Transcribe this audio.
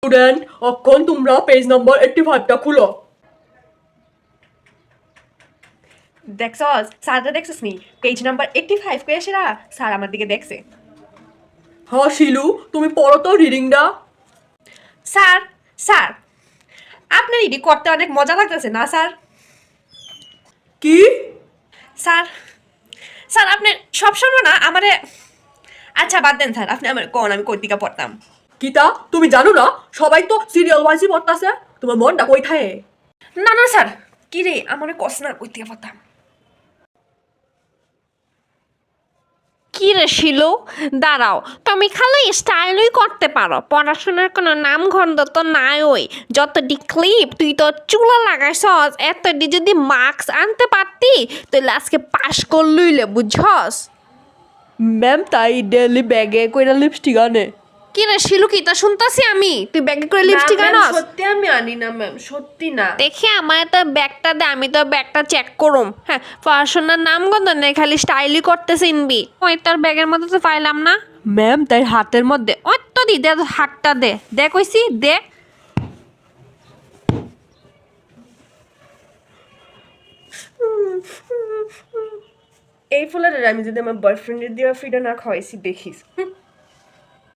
Student এখন তোমরা page number 85টা খুলো। দেখছস স্যারটা দেখছিস নি পেজ নাম্বার 85 কই আসেরা স্যার আমার দিকে দেখছে। হ্যাঁ শিলু, তুমি পড়ো তো রিডিংটা। স্যার স্যার আপনার রিডিং করতে অনেক মজা লাগতেছে না স্যার? কি? স্যার স্যার আপনি সবসময় না আমারে, আচ্ছা বাদ দেন স্যার, আপনি আমার কোন আমি কই দিকে পড়তাম। কিতা তুমি জানো না সবাই তো সিরিয়াল ওয়াইজই পড়তাছে, তোমার মনটা কই থাকে? না না স্যার, কি রে আমার কস না কই দিকে পড়তাম। কি রে শিলু, দাঁড়াও, তুমি খালি স্টাইলই করতে পারো, পড়াশোনার কোনো নাম গন্ধ তো নাই। ওই যতটি ক্লিপ তুই তো চুলা লাগাইছস, এতটি যদি মার্কস আনতে পারতি তাহলে আজকে পাশ করলইলে, বুঝছস? ম্যাম তাই ডেলি ব্যাগে কইরা লিপস্টিক আনে। কি রে শিলু, কি তা শুনতাছি আমি, তুই ব্যাগে করে লিপস্টিক আনস? সত্যি আমি আনি না ম্যাম, সত্যি না। দেখি আমার তো ব্যাগটা দে, আমি তো ব্যাগটা চেক করুম। হ্যাঁ, পড়াশোনার নাম গন্ধ নেই, খালি স্টাইলই করতে চিনবি। ওই তোর ব্যাগের মধ্যে তো পাইলাম না। ম্যাম তাই হাতের মধ্যে। ওই তো দি দে, হাতটা দে, দে কইছি দে। এই ফুলের আমি যদি আমার বয়ফ্রেন্ডের দেওয়া ফ্রিটা না খাওয়াইছি দেখিস।